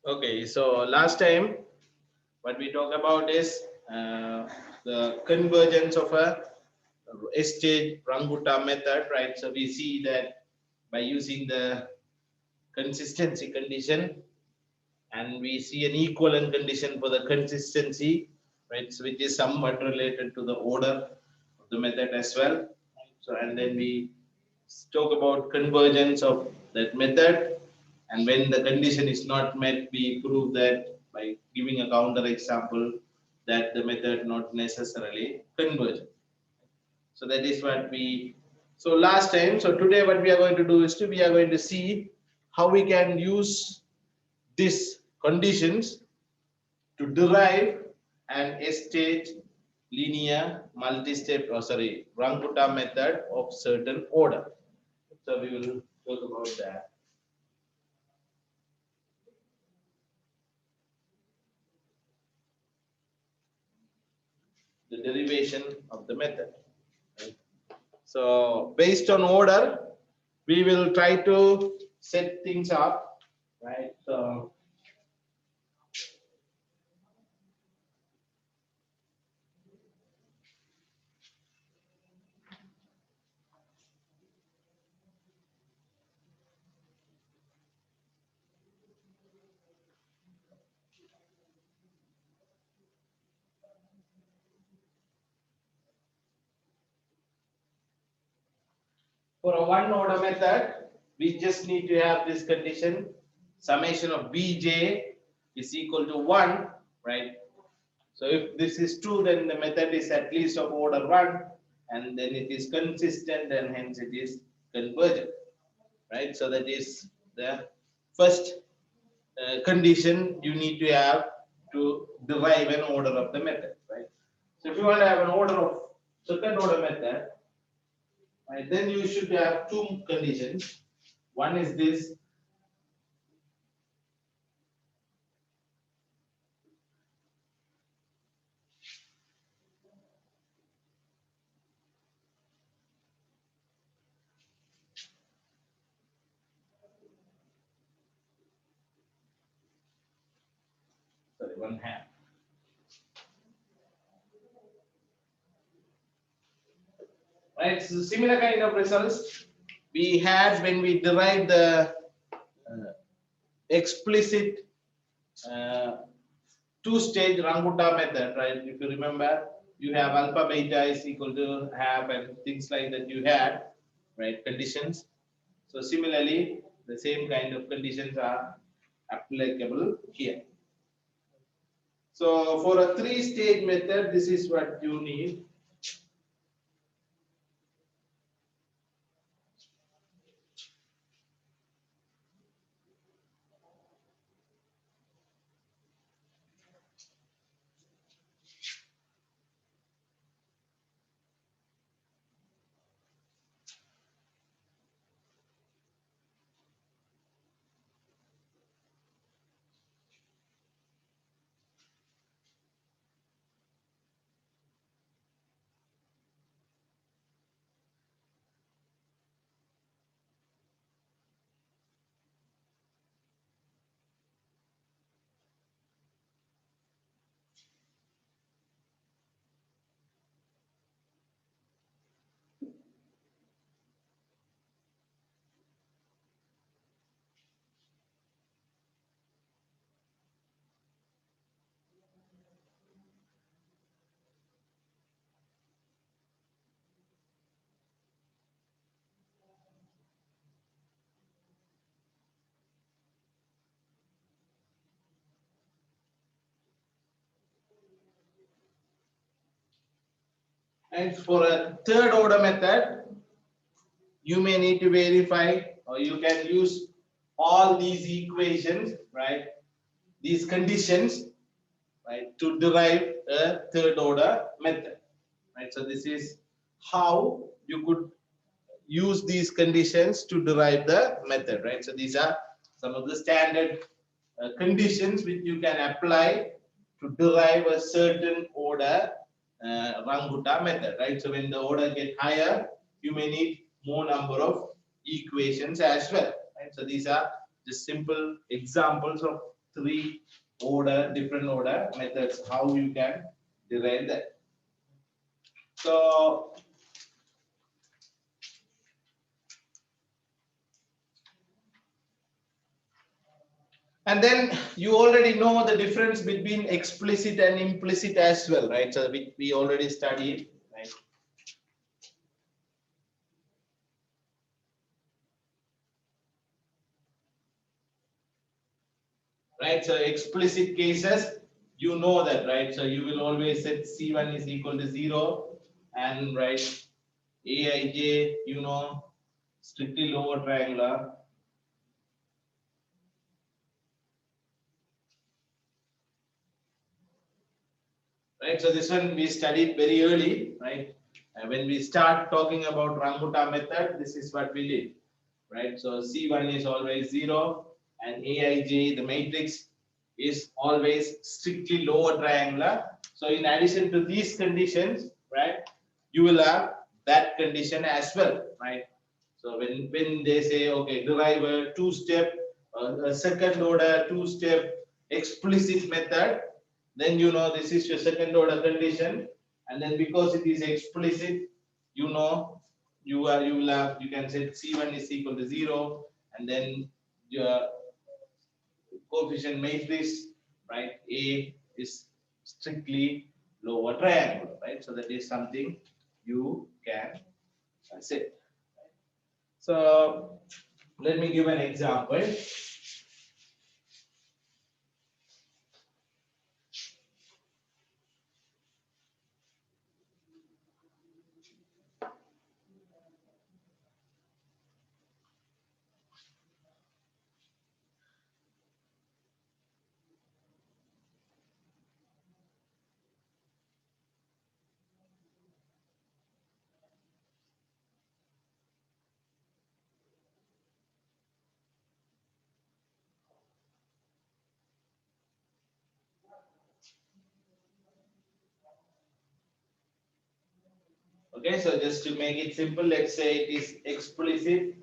Okay, so last time what we talk about is the convergence of a stage Ranguta method, right? So we see that by using the consistency condition, and we see an equivalent condition for the consistency, right? So which is somewhat related to the order of the method as well. So and then we talk about convergence of that method, and when the condition is not met, we prove that by giving a counter example that the method not necessarily convergent. So that is what we. So last time, so today what we are going to do is we are going to see how we can use these conditions to derive an stage linear multi-step, Ranguta method of certain order. So we will talk about that. The derivation of the method. Right? So based on order, we will try to set things up, right? So for a one order method, we just need to have this condition: summation of bj is equal to 1, right? So if this is true, then the method is at least of order 1, and then it is consistent, and hence it is convergent, right? So that is the first condition you need to have to derive an order of the method, right? So if you want to have an order of second order method, right, then you should have two conditions. One is this: sorry, one half. Right, so similar kind of results we had when we derived the explicit uh, two-stage Ranguta method, right? If you remember, you have alpha beta is equal to half and things like that you had, right? Conditions. So similarly, the same kind of conditions are applicable here. So for a three-stage method, this is what you need. And for a third order method, you may need to verify, or you can use all these equations, right? These conditions, right, to derive a third order method, right? So this is how you could use these conditions to derive the method, right? So these are some of the standard conditions which you can apply to derive a certain order Ranguta method, right? So when the order get higher, you may need more number of equations as well, right? So these are just simple examples of three different order methods how you can derive that. So and then you already know the difference between explicit and implicit as well, right? So we already studied, right? Right, so explicit cases, you know that, right? So you will always set C1 is equal to 0 and write Aij, you know, strictly lower triangular. Right, so this one we studied very early, right? And when we start talking about Rambutan method, this is what we did, right? So C1 is always 0 and Aij, the matrix, is always strictly lower triangular. So in addition to these conditions, right, you will have that condition as well, right? So when they say, okay, derive a two-step, a second order two-step explicit method, then you know this is your second order condition, and then because it is explicit, you know you will have, you can say C1 is equal to 0, and then your coefficient matrix, right, A is strictly lower triangle, right? So that is something you can say. So let me give an example. Okay, so just to make it simple, let's say it is explicit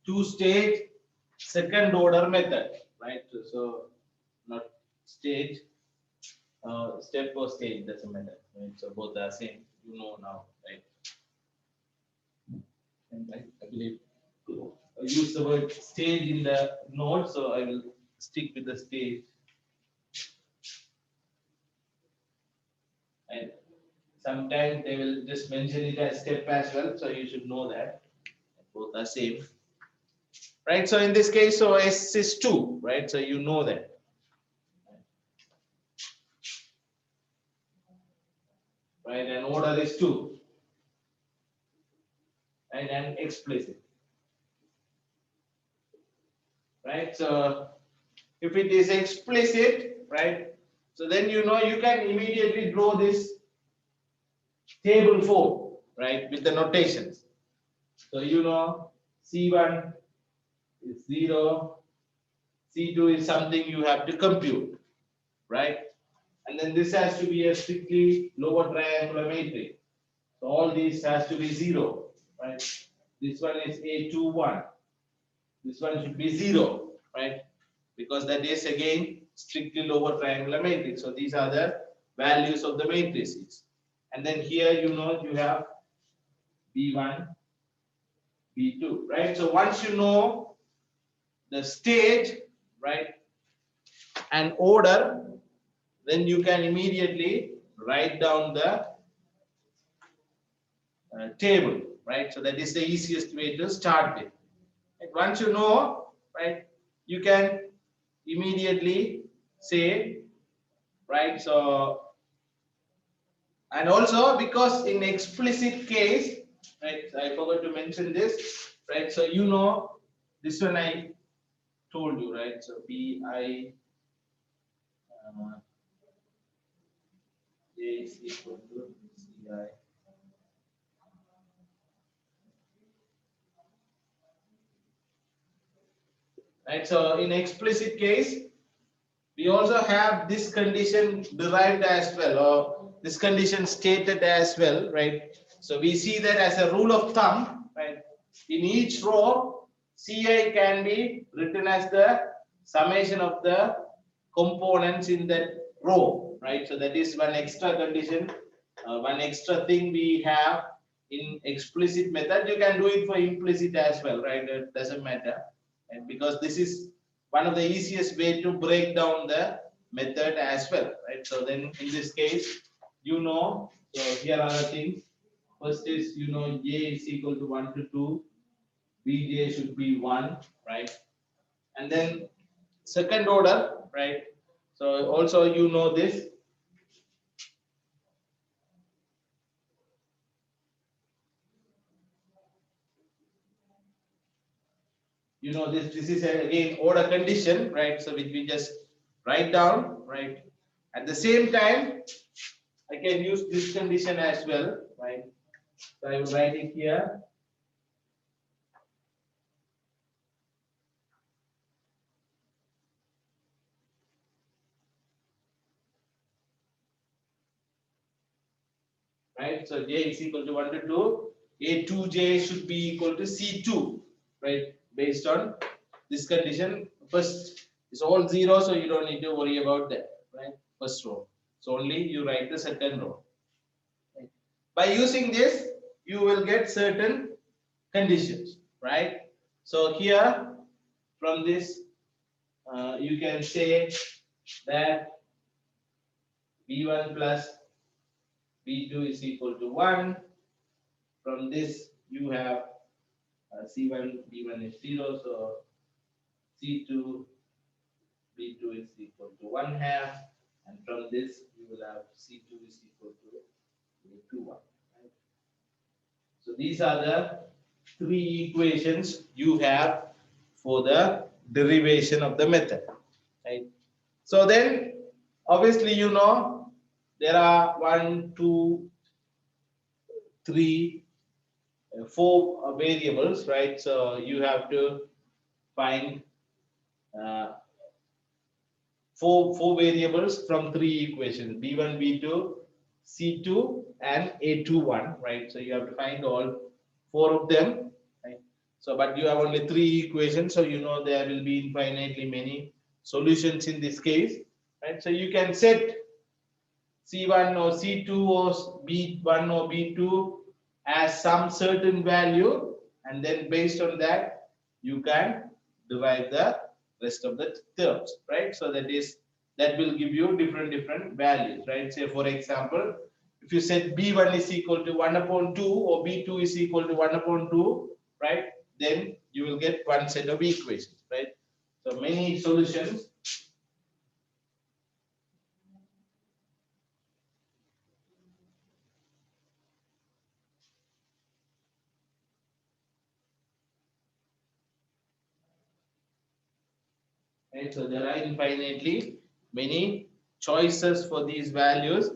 two-stage second order method, right? So not stage, step or stage doesn't matter, right? So both are same, you know now, right? And I believe I use the word stage in the note, so I will stick with the stage. And sometimes they will just mention it as step as well, so you should know that both are same, right? So in this case, so S is 2, right? So you know that, right? And order is 2, right? And explicit, right? So if it is explicit, right? So then you know you can immediately draw this table form, right? With the notations. So you know C1 is 0, C2 is something you have to compute, right? And then this has to be a strictly lower triangular matrix. So all these has to be 0, right? This one is A21. This one should be 0, right? Because that is again strictly lower triangular matrix. So these are the values of the matrices. And then here you know you have B1, B2, right? So once you know the stage, right, and order, then you can immediately write down the table, right? So that is the easiest way to start with. And once you know, right, you can immediately say, right? So, and also because in explicit case, right, I forgot to mention this, right? So you know, this one I told you, right? So Bi J is equal to Ci. Right, so in explicit case, we also have this condition derived as well, or this condition stated as well, right? So we see that as a rule of thumb, right? In each row, Ci can be written as the summation of the components in that row, right? So that is one extra condition, one extra thing we have in explicit method. You can do it for implicit as well, right? It doesn't matter, and because this is one of the easiest way to break down the method as well, right? So then in this case, so here are the things. First is, j is equal to 1 to 2, bj should be 1, right? And then second order, right? So also this, this is again order condition, right? So which we just write down, right? At the same time, I can use this condition as well, right? So I will write it here. Right? So j is equal to 1 to 2. A2j should be equal to C2, right? Based on this condition. First is all 0, so you don't need to worry about that, right? First row. So only you write the second row. Right? By using this, you will get certain conditions, right? So here, from this, you can say that b1 plus b2 is equal to 1. From this, you have c1, b1 is 0, so c2, b2 is equal to 1 half, and from this, you will have c2 is equal to b2 1. Right? So these are the three equations you have for the derivation of the method. Right? So then, obviously, there are 1, 2, 3, 4 variables, right? So you have to find uh, four variables from three equations: b1, b2, c2, and a21, right? So you have to find all four of them, right? So, but you have only three equations, so there will be infinitely many solutions in this case, right? So you can set C1 or C2 or B1 or B2 as some certain value, and then based on that, you can derive the rest of the terms, right? So that will give you different values, right? Say for example, if you set B1 is equal to 1 upon 2 or B2 is equal to 1 upon 2, right? Then you will get one set of equations, right? So many solutions. Right? So there are infinitely many choices for these values.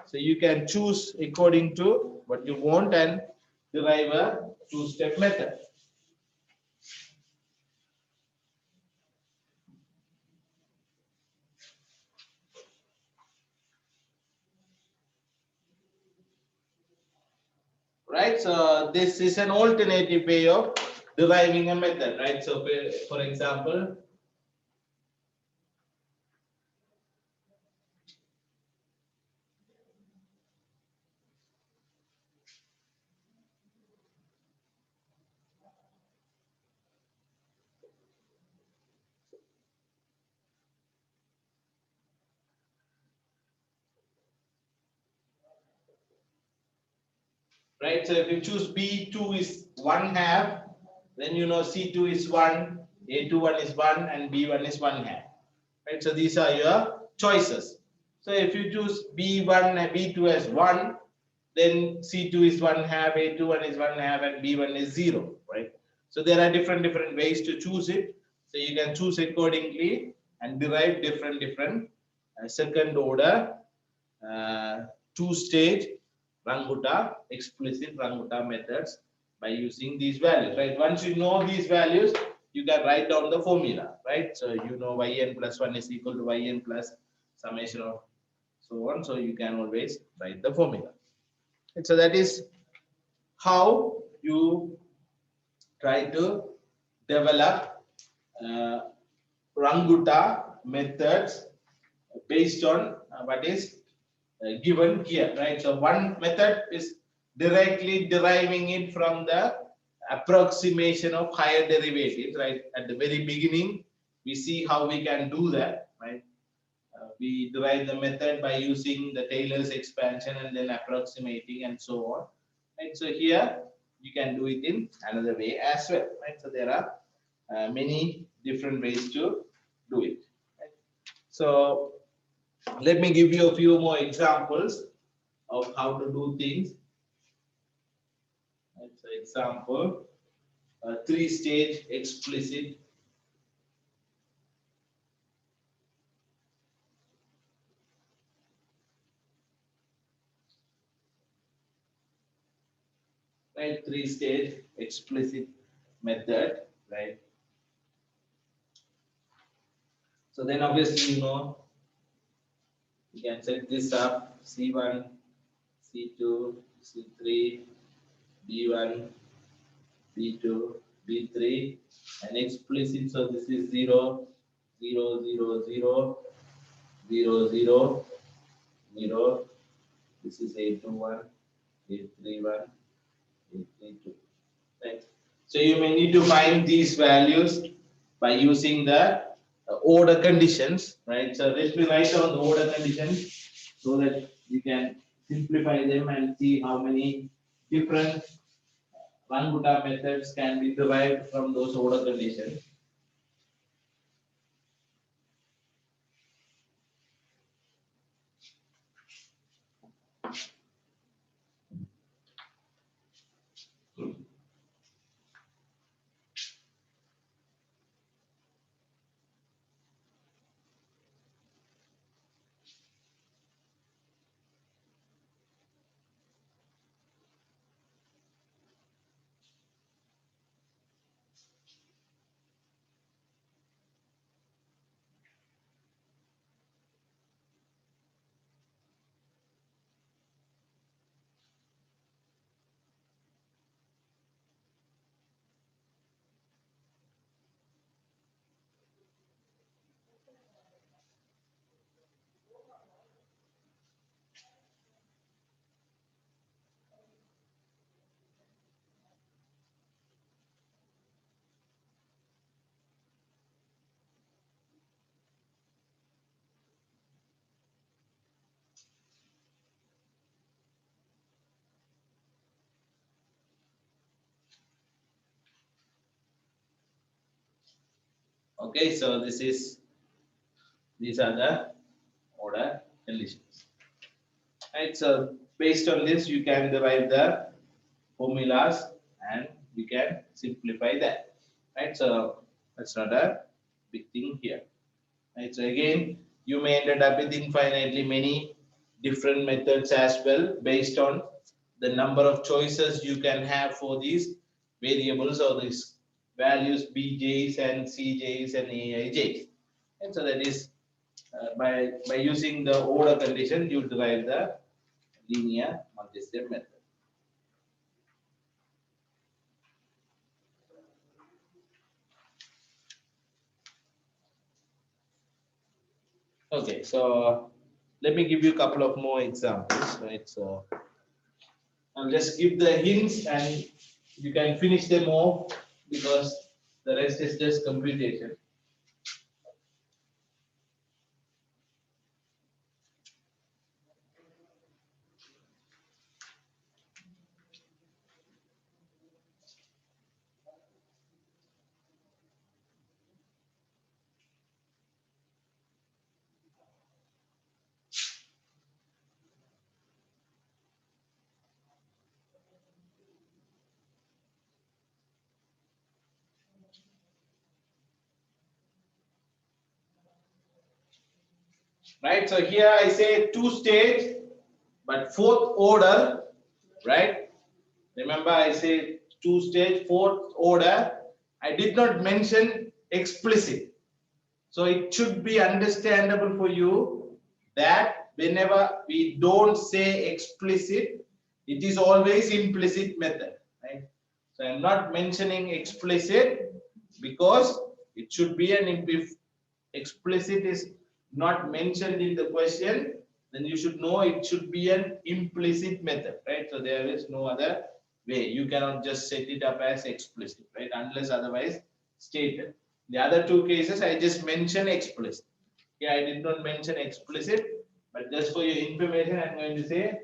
So you can choose according to what you want and derive a two-step method. Right? So this is an alternative way of deriving a method, right? So for example, right? So if you choose B2 is 1 half, then C2 is 1, A21 is 1, and B1 is 1 half. Right? So these are your choices. So if you choose B1 and B2 as 1, then C2 is 1 half, A21 is 1 half, and B1 is 0, right? So there are different ways to choose it. So you can choose accordingly and derive different second order two-stage Ranguta, explicit Ranguta methods by using these values, right? Once you know these values, you can write down the formula, right? So yn plus 1 is equal to yn plus summation of so on. So you can always write the formula. And so that is how you try to develop Ranguta methods based on what is given here, right? So one method is directly deriving it from the approximation of higher derivatives, right? At the very beginning, we see how we can do that, right? We derive the method by using the Taylor's expansion and then approximating and so on, right? So here you can do it in another way as well, right? So there are many different ways to do it, right? So let me give you a few more examples of how to do things. Right? So example, three-stage explicit right, three-stage explicit method, right? So then obviously you can set this up C1, C2, C3, B1, B2, B3, and explicit. So this is 0, 0, 0, 0, 0, 0, 0. This is 821, 831, 832. Right. So you may need to find these values by using the order conditions, right? So let me write down the order conditions so that you can simplify them and see how many different Ranguta methods can be derived from those order conditions. Okay, so these are the order conditions. Right, so based on this, you can derive the formulas and you can simplify that. Right, so that's not a big thing here. Right, so again, you may end up with infinitely many different methods as well based on the number of choices you can have for these variables or these values bj's and cj's and aij's. And so that is by using the order condition, you derive the linear multi-step method. Okay, so let me give you a couple of more examples, right? So I'll just give the hints and you can finish them off because the rest is just computation. Right, so here I say two-stage, but fourth order, right? Remember I say two-stage, fourth order. I did not mention explicit. So it should be understandable for you that whenever we don't say explicit, it is always implicit method, right? So I'm not mentioning explicit because it should be an if explicit is not mentioned in the question, then you should know it should be an implicit method, right? So there is no other way. You cannot just set it up as explicit, right? Unless otherwise stated. The other two cases I just mentioned explicit. Yeah, I did not mention explicit, but just for your information, I'm going to say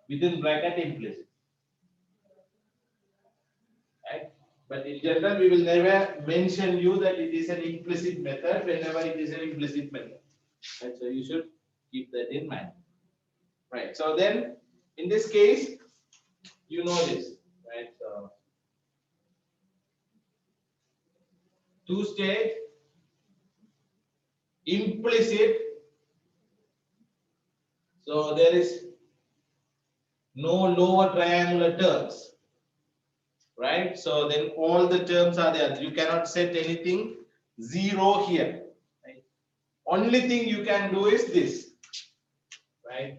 within bracket implicit. Right? But in general, we will never mention you that it is an implicit method whenever it is an implicit method. Right? So you should keep that in mind. Right. So then, in this case, you know this, right? So two-stage, implicit. So there is no lower triangular terms, right? So then all the terms are there. You cannot set anything zero here. Right? Only thing you can do is this, right?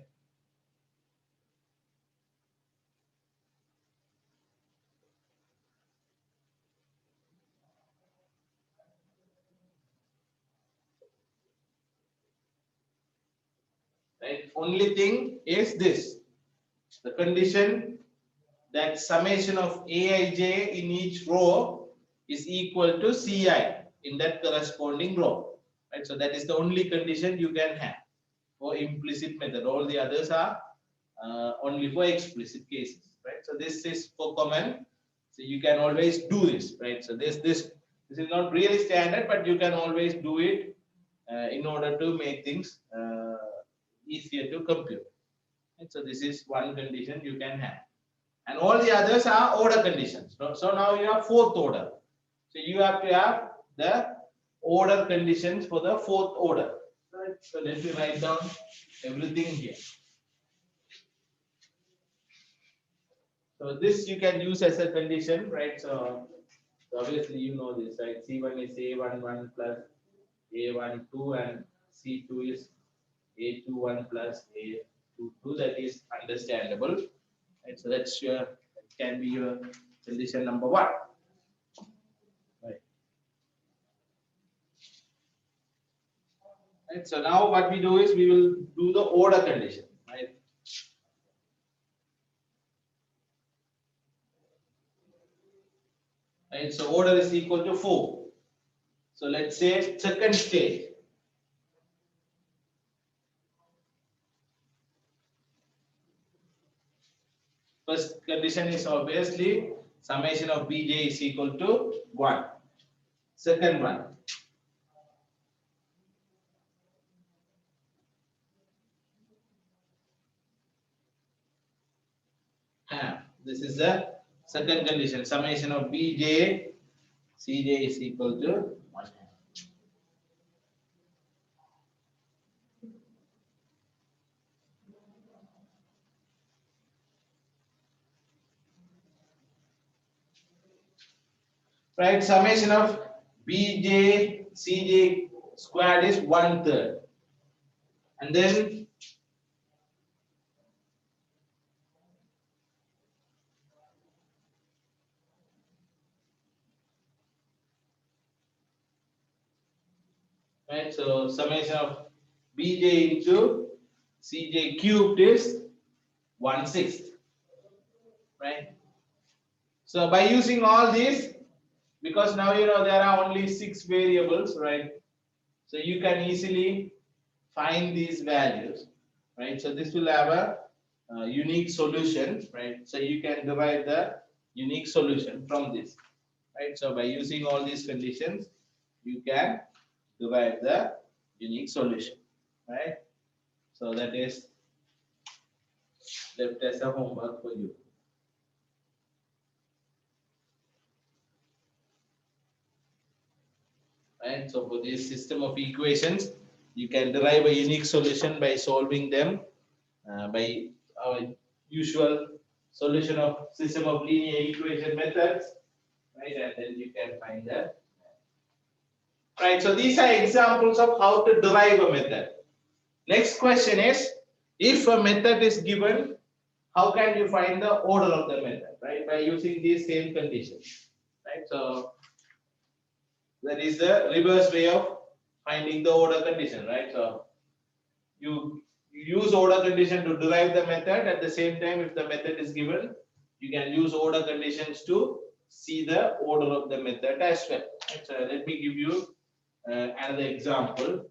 Right? Only thing is this. The condition that summation of Aij in each row is equal to Ci in that corresponding row. Right? So that is the only condition you can have for implicit method. All the others are only for explicit cases. Right? So this is for common. So you can always do this. Right? So this is not really standard, but you can always do it in order to make things easier to compute. Right? So this is one condition you can have. And all the others are order conditions. So now you have fourth order. So you have to have the order conditions for the fourth order. Right? So let me write down everything here. So this you can use as a condition, right? So obviously you know this, right? C1 is A11 plus A12 and C2 is A21 plus A22. That is understandable. Right? So that's your can be your condition number one. Right. Right. So now what we do is we will do the order condition. Right. Right. So order is equal to 4. So let's say second stage. First condition is obviously summation of Bj is equal to 1. Second one. This is the second condition. Summation of Bj, Cj is equal to 1. Right, summation of Bj, Cj squared is 1/3. And then right, so summation of Bj into Cj cubed is 1/6. Right. So by using all these, because now you know there are only 6 variables, right? So you can easily find these values, right? So this will have a unique solution, right? So you can derive the unique solution from this, right? So by using all these conditions, you can derive the unique solution, right? So that is left as a homework for you. Right? So for this system of equations, you can derive a unique solution by solving them by our usual solution of system of linear equation methods, right? And then you can find that. Right. So these are examples of how to derive a method. Next question is, if a method is given, how can you find the order of the method? Right? By using these same conditions. Right. So that is the reverse way of finding the order condition, right? So you use order condition to derive the method. At the same time, if the method is given, you can use order conditions to see the order of the method as well. Right? So let me give you another example.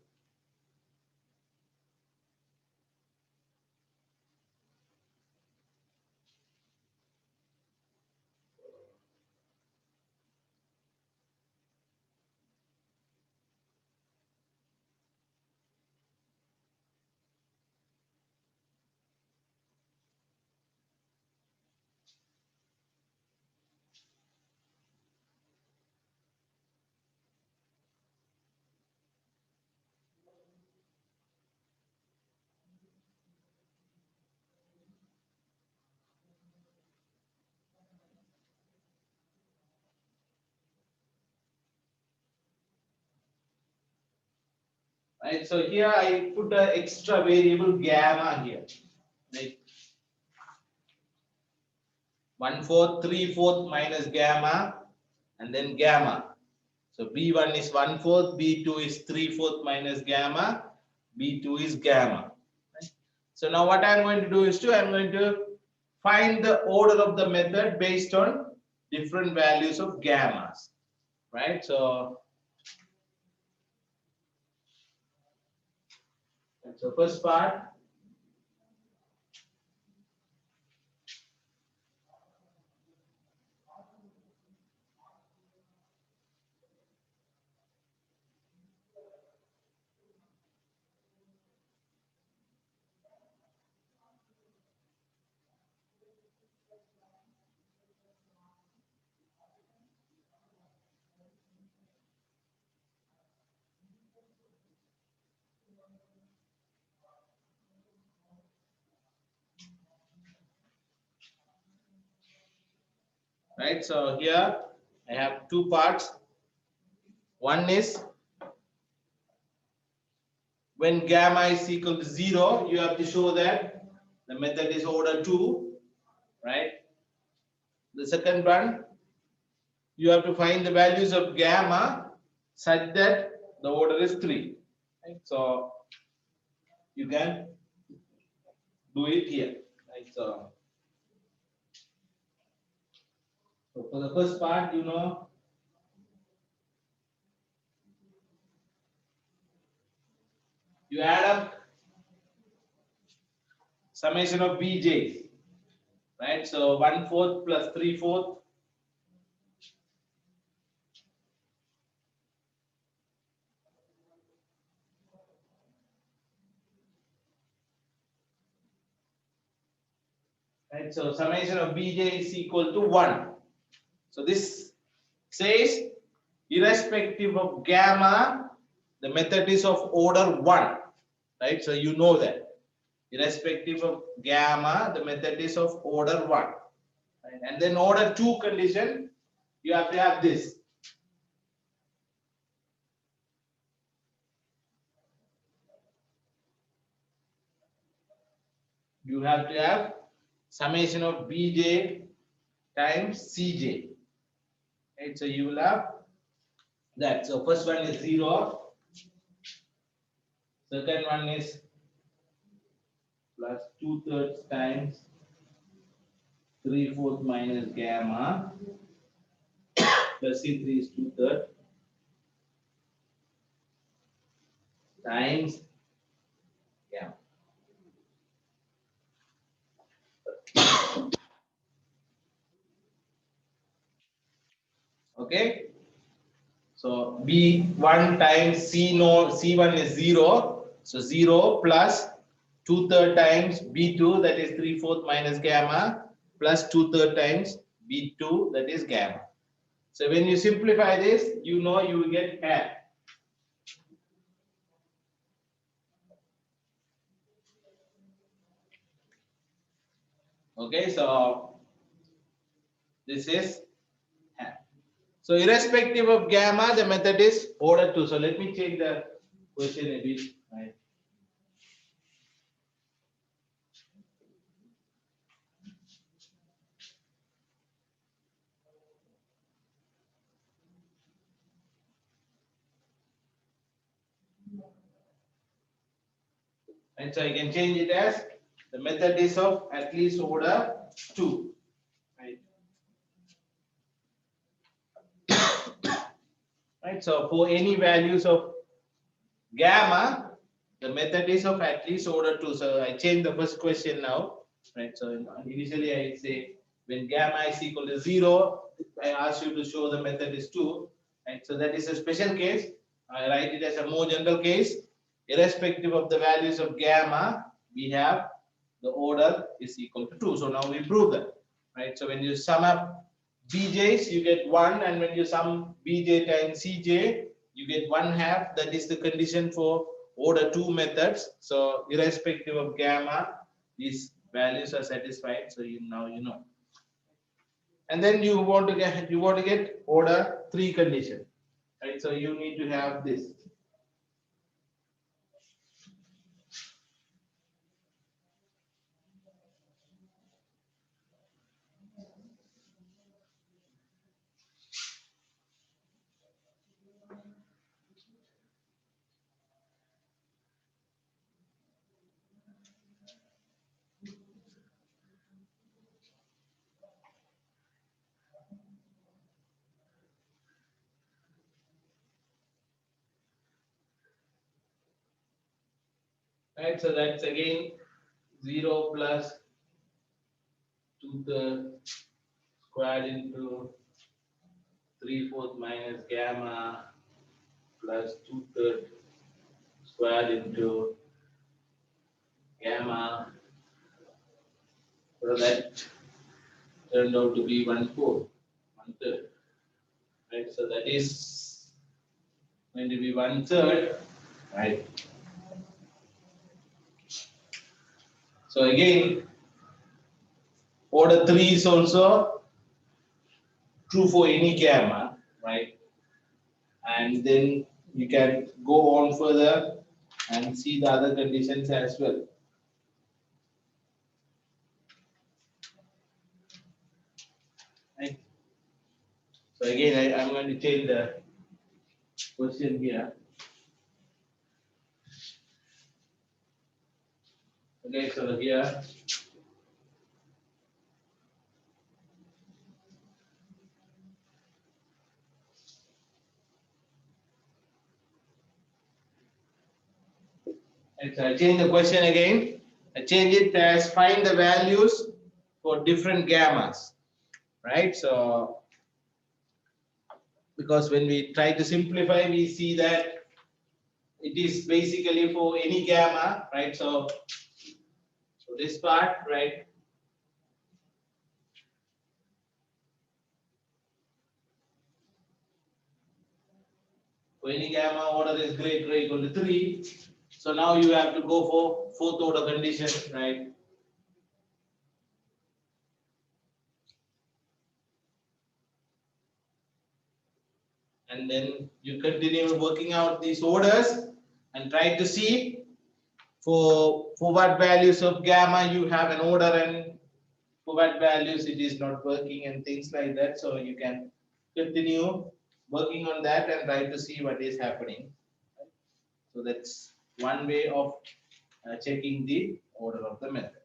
Right, so here I put an extra variable gamma here. Like 1/4, 3/4 minus gamma, and then gamma. So B1 is 1/4, B2 is 3/4 minus gamma, B2 is gamma. Right? So now what I'm going to do is I'm going to find the order of the method based on different values of gammas. Right? So first part. Right, so here I have two parts. One is when gamma is equal to 0, you have to show that the method is order 2, right? The second one, you have to find the values of gamma such that the order is 3. Right? So you can do it here. Right? So for the first part, you add up summation of bj, right? So 1/4 plus 3/4. Right? So summation of bj is equal to 1. So this says irrespective of gamma, the method is of order 1. Right? So you know that. Irrespective of gamma, the method is of order 1. Right? And then order 2 condition, you have to have this. You have to have summation of bj times cj. Right? So you will have that. So first one is 0. Second one is plus 2/3 times 3/4 minus gamma plus C3 is 2/3 times gamma. Okay. So B1 times C1 is 0. So 0 plus 2/3 times B2, that is 3/4 minus gamma, plus 2/3 times B2, that is gamma. So when you simplify this, you will get half. Okay, so this is half. So irrespective of gamma, the method is order 2. So let me change the question a bit. Right. And so I can change it as the method is of at least order 2. Right. Right. So for any values of gamma, the method is of at least order 2. So I change the first question now. Right. So initially I say when gamma is equal to 0, I ask you to show the method is 2. Right. So that is a special case. I write it as a more general case. Irrespective of the values of gamma, we have the order is equal to 2. So now we prove that. Right. So when you sum up bj's, you get 1, and when you sum bj times cj, you get 1/2. That is the condition for order 2 methods. So irrespective of gamma, these values are satisfied. So now you know. And then you want to get order 3 condition. Right. So you need to have this. Right, so that's again 0 plus 2/3 squared into 3/4 minus gamma plus 2/3 squared into gamma. So that turned out to be 1/4, 1/3. Right, so that is going to be 1/3. Right. So again, order 3 is also true for any gamma, right? And then you can go on further and see the other conditions as well. Right? So again, I'm going to change the question here. Okay, so here and so I change the question again. I change it as find the values for different gammas, right? So because when we try to simplify, we see that it is basically for any gamma, right? So this part, right? For any gamma, order is greater or equal to 3. So now you have to go for 4th order condition, right? And then you continue working out these orders and try to see for what values of gamma you have an order and for what values it is not working and things like that. So you can continue working on that and try to see what is happening. So that's one way of checking the order of the method.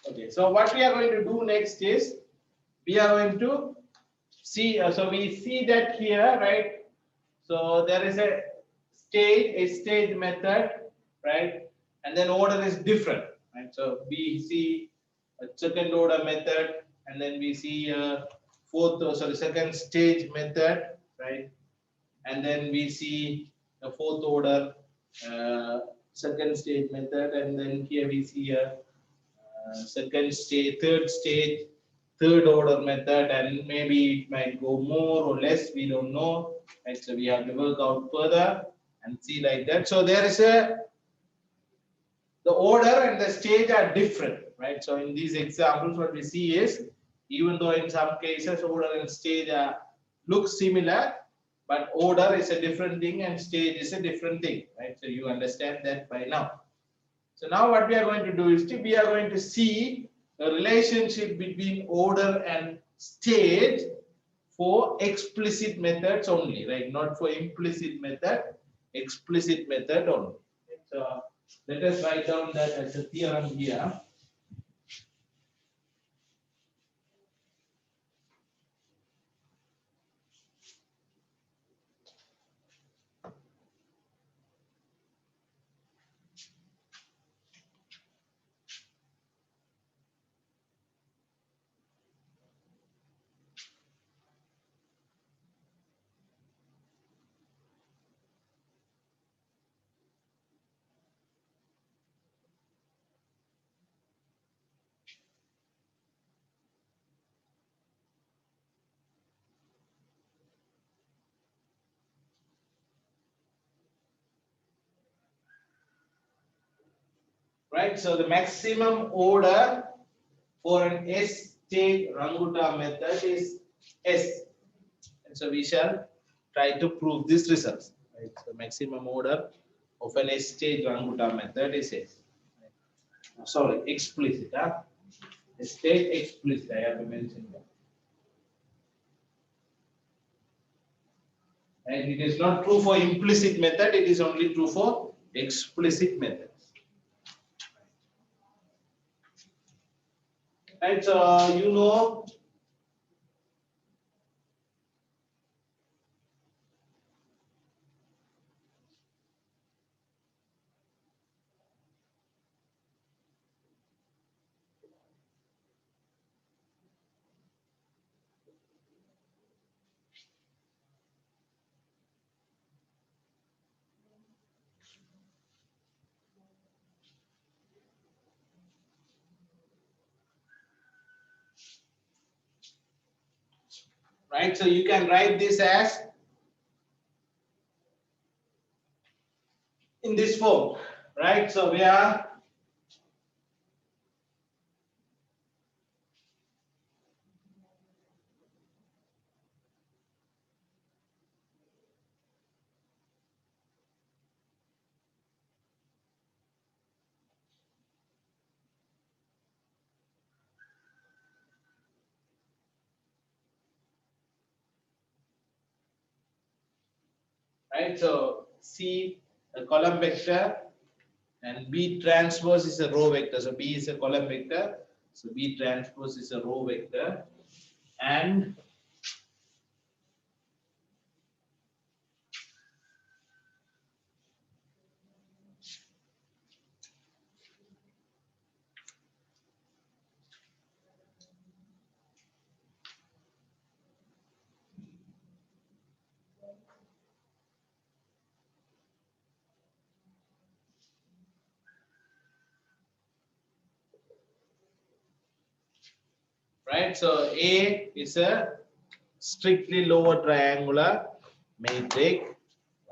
Okay, so what we are going to do next is we are going to see, so we see that here, right? So there is a stage method, right? And then order is different, right? So we see a second order method, and then we see a second stage method, right? And then we see a 4th order second stage method, and then here we see a second stage, third order method, and maybe it might go more or less, we don't know. Right? So we have to work out further and see like that. So there is the order and the stage are different, right? So in these examples, what we see is, even though in some cases order and stage look similar, but order is a different thing and stage is a different thing, right? So you understand that by now. So now what we are going to do is we are going to see the relationship between order and stage for explicit methods only, right? Not for implicit method, explicit method only. So let us write down that as a theorem here. Right, so the maximum order for an S-stage Ranguta method is S. And so we shall try to prove this result. Right, so maximum order of an S-stage Ranguta method is S. Sorry, explicit. Huh? State explicit, I have to mention that. And it is not true for implicit method, it is only true for explicit methods. Right, so you know, right, so you can write this as in this form, right? So we are right. So C a column vector and B transpose is a row vector. So B is a column vector. So B transpose is a row vector, and right. So A is a strictly lower triangular matrix,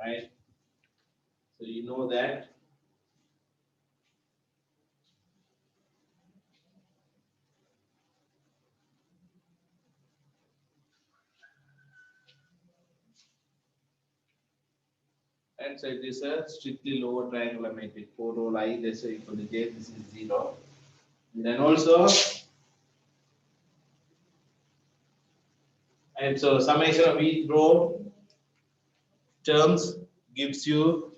right? So you know that. And so it is a strictly lower triangular matrix. 4 row I, let's say equal to J, this is 0. And then also, and so summation of each row terms gives you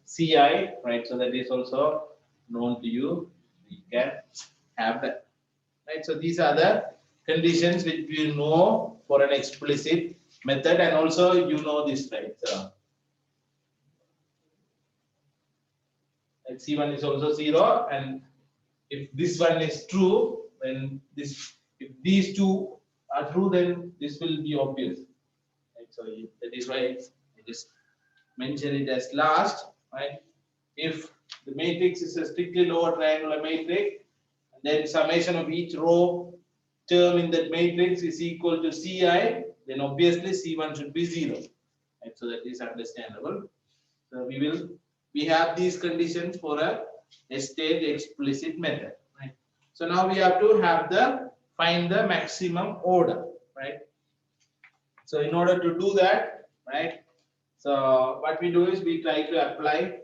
Ci, right? So that is also known to you. We can have that, right? So these are the conditions which we know for an explicit method, and also you know this, right? So C1 is also 0, and if this one is true, then this, if these two are true, then this will be obvious. Right? So that is why I just mention it as last, right? If the matrix is a strictly lower triangular matrix, and then summation of each row term in that matrix is equal to Ci, then obviously C1 should be 0. Right? So that is understandable. So we have these conditions for a state explicit method, right? So now we have to find the maximum order, right? So in order to do that, right? So what we do is we try to apply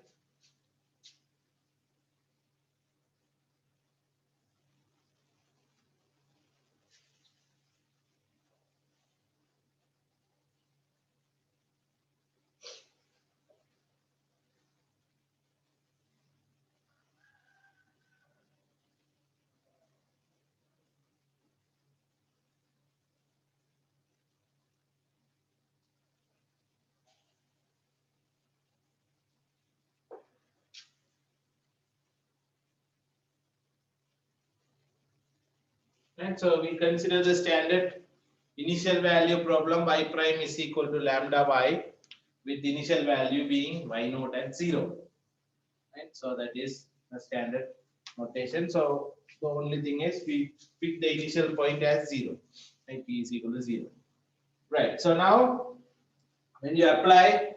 And so we consider the standard initial value problem. Y prime is equal to lambda y with initial value being y naught at 0. Right? So that is the standard notation. So the only thing is we pick the initial point as 0. Right? P is equal to 0. Right. So now when you apply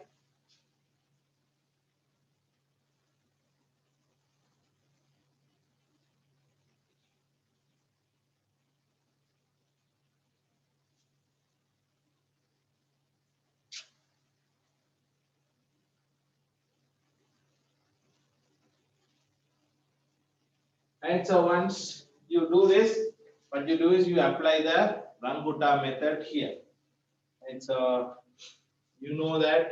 and so once you do this, what you do is you apply the Ranguta method here. And so you know that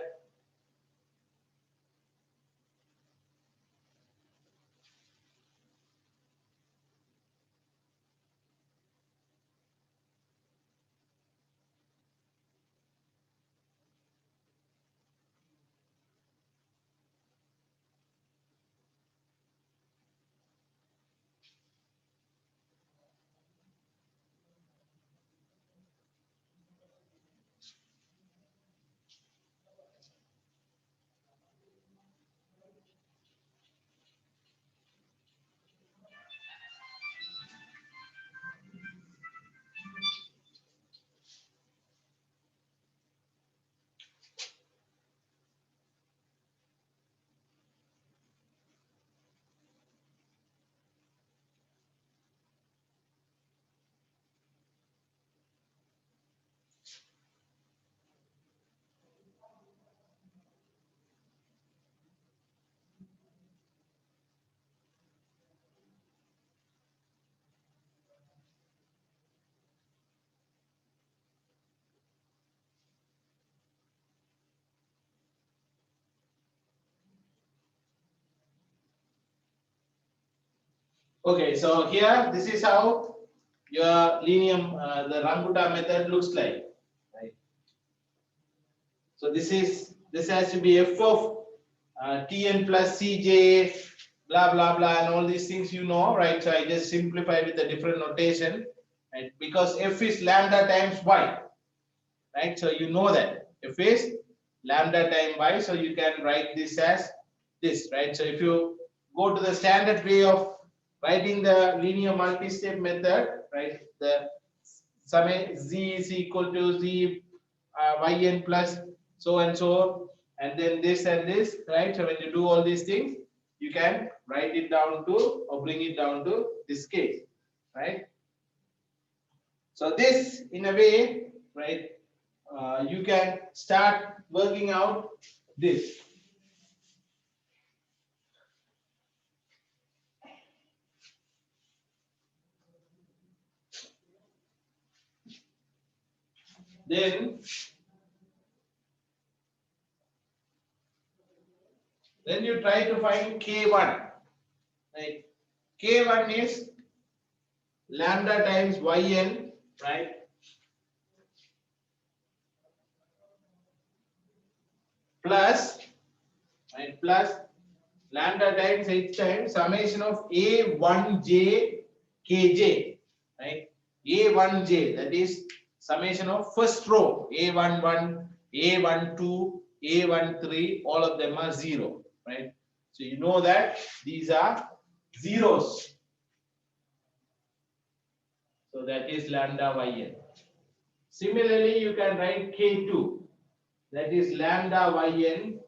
okay, so here this is how your linear the Ranguta method looks like, right? So this has to be f of Tn plus Cj, blah blah blah, and all these things you know, right? So I just simplify with a different notation, right? Because f is lambda times y, right? So you know that f is lambda times y, so you can write this as this, right? So if you go to the standard way of writing the linear multi-step method, right? The sum z is equal to z yn plus so and so, and then this and this, right? So when you do all these things, you can write it down to or bring it down to this case, right? So this, in a way, right? You can start working out this. Then you try to find K1, right? K1 is lambda times yn, right? Plus, right? Plus lambda times h times summation of A1j kj, right? A1j, that is summation of first row, A11, A12, A13, all of them are 0, right? So you know that these are zeros. So that is lambda yn. Similarly, you can write K2, that is lambda yn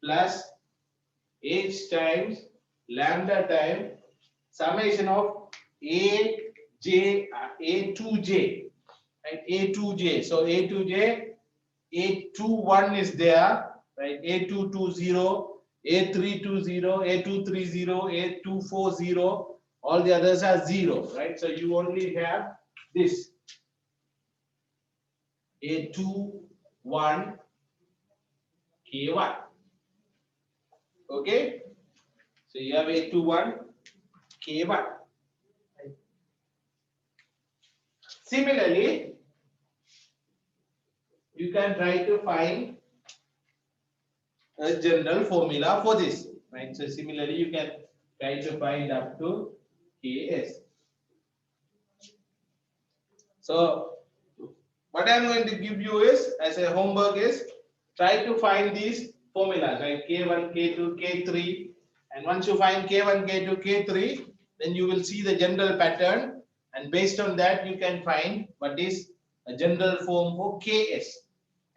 plus h times lambda time summation of a2j, right? A2j. So A2j, A21 is there, right? A220, A320, A230, A240. All the others are 0, right? So you only have this A21 K1. Okay? So you have A21 K1. Similarly, you can try to find a general formula for this, right? So similarly, you can try to find up to Ks. So what I'm going to give you is, as a homework is, try to find these formulas, right? K1, K2, K3. And once you find K1, K2, K3, then you will see the general pattern. And based on that, you can find what is a general form for Ks.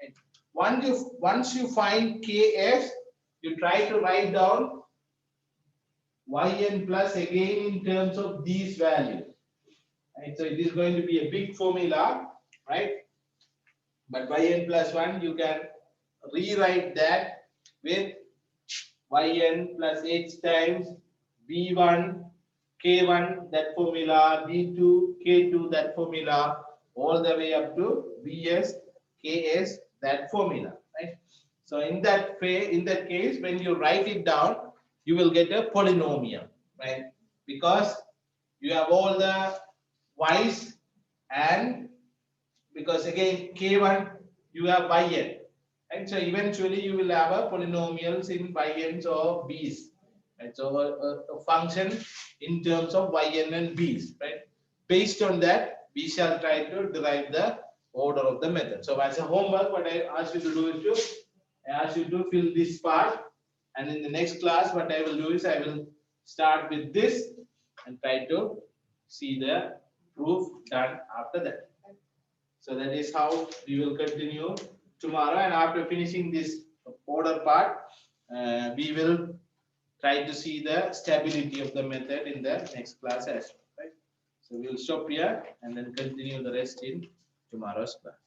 And once you find Ks, you try to write down Yn plus again in terms of these values. Right? So it is going to be a big formula, right? But yn plus 1, you can rewrite that with yn plus h times b1, k1, that formula, b2, k2, that formula, all the way up to bs, ks, that formula, right? So in that case, when you write it down, you will get a polynomial, right? Because you have all the y's, and because again k1 you have yn, and so eventually you will have a polynomials in yns or b's, and so a function in terms of yn and b's, right? Based on that, we shall try to derive the order of the method. So as a homework, what I ask you to do is I ask you to fill this part, and in the next class what I will do is I will start with this and try to see the proof done after that. So that is how we will continue tomorrow, and after finishing this order part, we will try to see the stability of the method in the next class as well, right? So we'll stop here and then continue the rest in tomorrow's class.